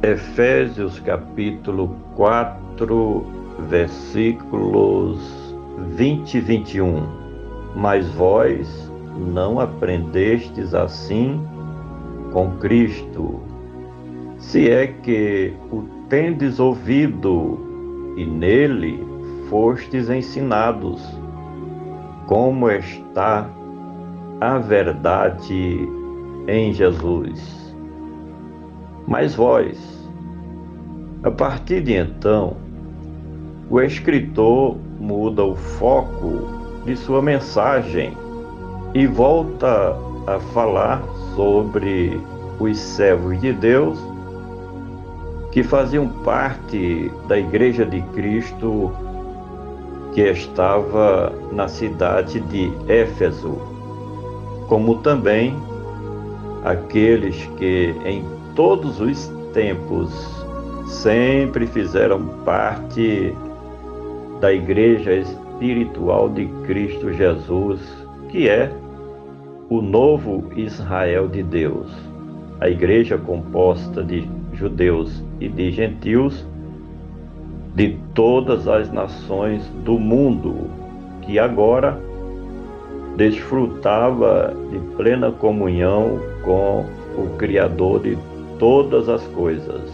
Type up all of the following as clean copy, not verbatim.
Efésios capítulo 4, versículos 20 e 21. Mas vós não aprendestes assim com Cristo, se é que o tendes ouvido e nele fostes ensinados, como está a verdade em Jesus. Mas vós, a partir de então, o escritor muda o foco de sua mensagem e volta a falar sobre os servos de Deus que faziam parte da Igreja de Cristo que estava na cidade de Éfeso, como também aqueles que em todos os tempos sempre fizeram parte da Igreja espiritual de Cristo Jesus, que é o novo Israel de Deus, a igreja composta de judeus e de gentios de todas as nações do mundo, que agora desfrutava de plena comunhão com o Criador de todas as coisas.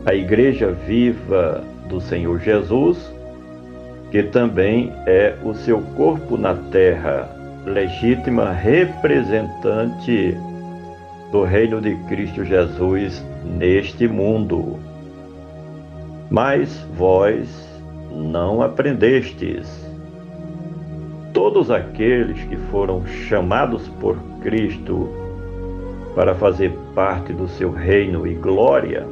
A igreja viva do Senhor Jesus, que também é o seu corpo na terra, legítima representante do reino de Cristo Jesus neste mundo. Mas vós não aprendestes. Todos aqueles que foram chamados por Cristo para fazer parte do seu reino e glória,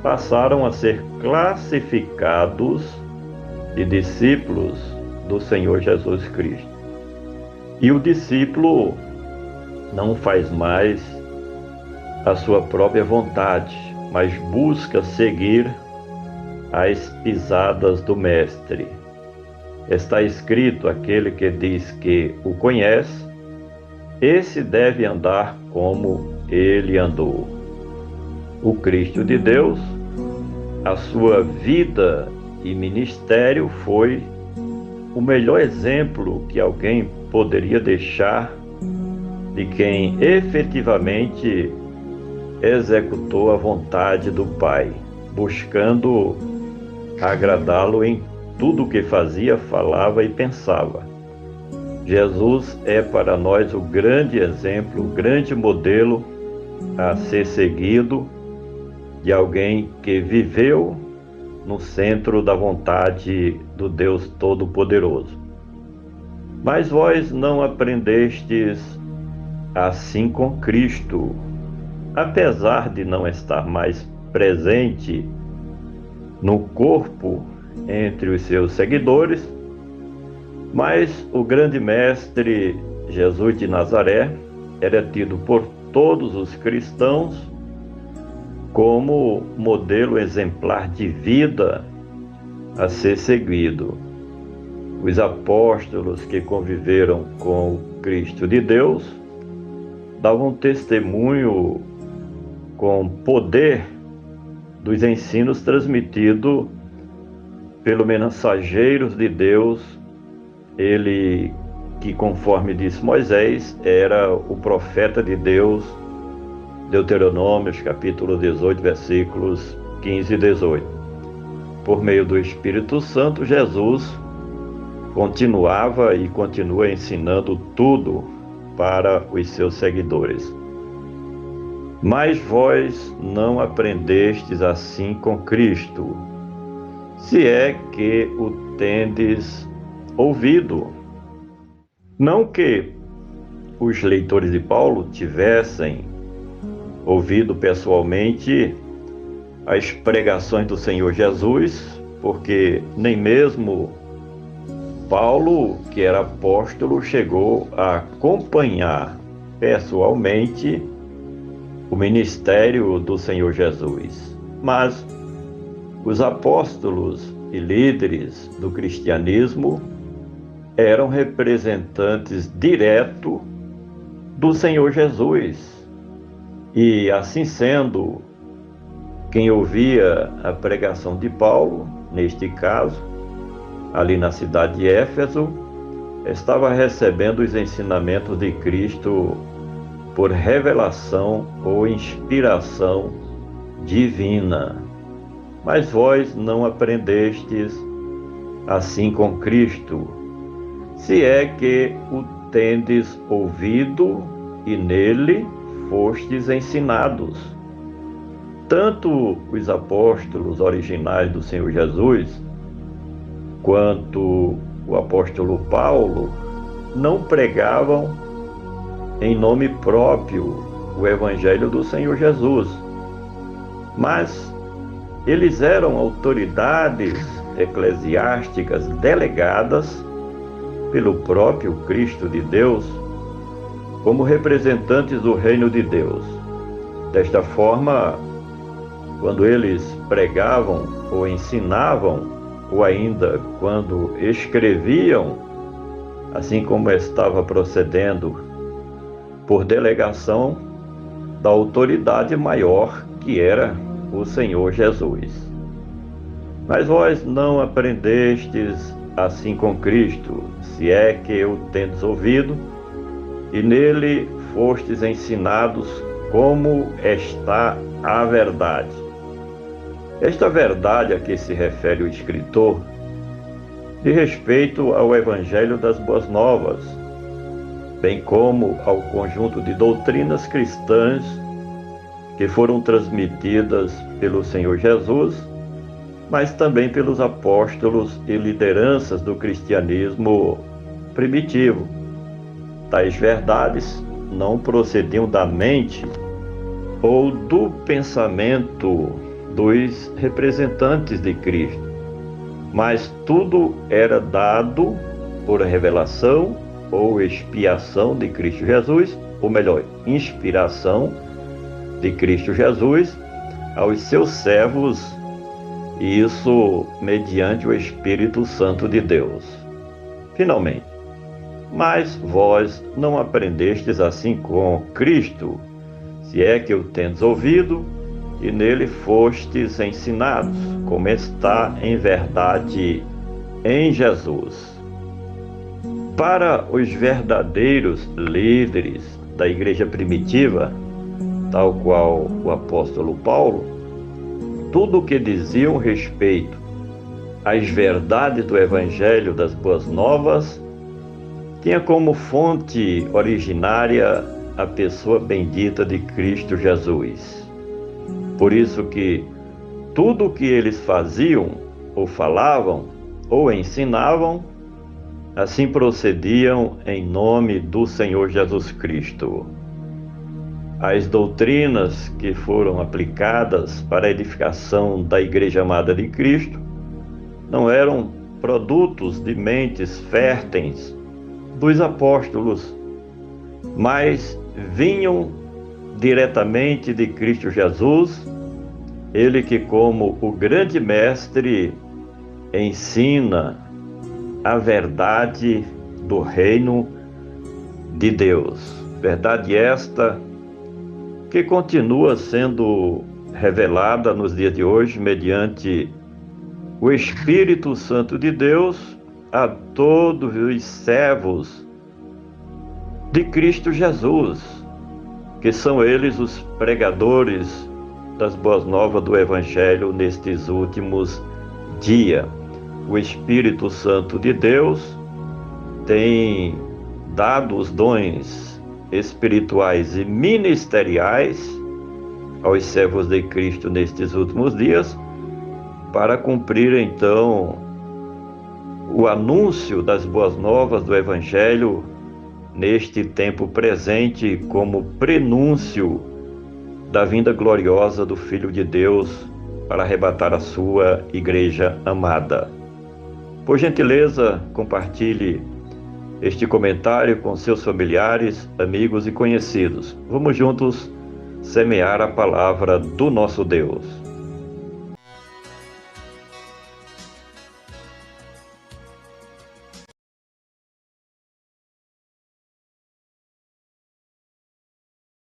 passaram a ser classificados de discípulos do Senhor Jesus Cristo. E o discípulo não faz mais a sua própria vontade, mas busca seguir as pisadas do Mestre. Está escrito: aquele que diz que o conhece, esse deve andar como ele andou. O Cristo de Deus, a sua vida e ministério foi o melhor exemplo que alguém poderia deixar de quem efetivamente executou a vontade do Pai, buscando agradá-lo em tudo o que fazia, falava e pensava. Jesus é para nós o grande exemplo, o grande modelo a ser seguido de alguém que viveu no centro da vontade do Deus Todo-Poderoso. Mas vós não aprendestes assim com Cristo, apesar de não estar mais presente no corpo entre os seus seguidores, mas o grande mestre Jesus de Nazaré era tido por todos os cristãos como modelo exemplar de vida a ser seguido. Os apóstolos que conviveram com o Cristo de Deus davam testemunho com poder dos ensinos transmitidos pelo mensageiro de Deus, ele que, conforme disse Moisés, era o profeta de Deus. Deuteronômio, capítulo 18, versículos 15 e 18. Por meio do Espírito Santo, Jesus continuava e continua ensinando tudo para os seus seguidores. Mas vós não aprendestes assim com Cristo, se é que o tendes ouvido. Não que os leitores de Paulo tivessem ouvido pessoalmente as pregações do Senhor Jesus, porque nem mesmo Paulo, que era apóstolo, chegou a acompanhar pessoalmente o ministério do Senhor Jesus. Mas os apóstolos e líderes do cristianismo eram representantes diretos do Senhor Jesus. E assim sendo, Quem ouvia a pregação de Paulo, neste caso, ali na cidade de Éfeso, estava recebendo os ensinamentos de Cristo por revelação ou inspiração divina. Mas vós não aprendestes assim com Cristo, se é que o tendes ouvido e nele fostes ensinados. Tanto os apóstolos originais do Senhor Jesus, quanto o apóstolo Paulo, não pregavam em nome próprio o Evangelho do Senhor Jesus, mas eles eram autoridades eclesiásticas delegadas pelo próprio Cristo de Deus como representantes do reino de Deus. Desta forma, quando eles pregavam ou ensinavam, ou ainda quando escreviam, assim como estava procedendo, por delegação da autoridade maior que era o Senhor Jesus. Mas vós não aprendestes assim com Cristo, se é que o tendes ouvido, e nele fostes ensinados como está a verdade. Esta verdade a que se refere o escritor diz respeito ao Evangelho das Boas Novas, bem como ao conjunto de doutrinas cristãs que foram transmitidas pelo Senhor Jesus, mas também pelos apóstolos e lideranças do cristianismo primitivo. Tais verdades não procediam da mente ou do pensamento dos representantes de Cristo, mas tudo era dado por revelação ou expiação de Cristo Jesus, ou melhor, inspiração de Cristo Jesus aos seus servos, e isso mediante o Espírito Santo de Deus. Finalmente, mas vós não aprendestes assim com Cristo, se é que o tendes ouvido, e nele fostes ensinados, como está em verdade em Jesus. Para os verdadeiros líderes da igreja primitiva, tal qual o apóstolo Paulo, tudo o que diziam respeito às verdades do Evangelho das Boas Novas tinha como fonte originária a pessoa bendita de Cristo Jesus. Por isso que tudo o que eles faziam, ou falavam, ou ensinavam, assim procediam em nome do Senhor Jesus Cristo. As doutrinas que foram aplicadas para a edificação da Igreja Amada de Cristo não eram produtos de mentes férteis dos apóstolos, mas vinham diretamente de Cristo Jesus, ele que, como o grande mestre, ensina a verdade do reino de Deus. Verdade esta que continua sendo revelada nos dias de hoje mediante o Espírito Santo de Deus a todos os servos de Cristo Jesus, que são eles os pregadores das boas novas do Evangelho nestes últimos dias. O Espírito Santo de Deus tem dado os dons espirituais e ministeriais aos servos de Cristo nestes últimos dias, para cumprir então o anúncio das boas novas do Evangelho neste tempo presente, como prenúncio da vinda gloriosa do Filho de Deus para arrebatar a sua igreja amada. Por gentileza, compartilhe este comentário com seus familiares, amigos e conhecidos. Vamos juntos semear a palavra do nosso Deus.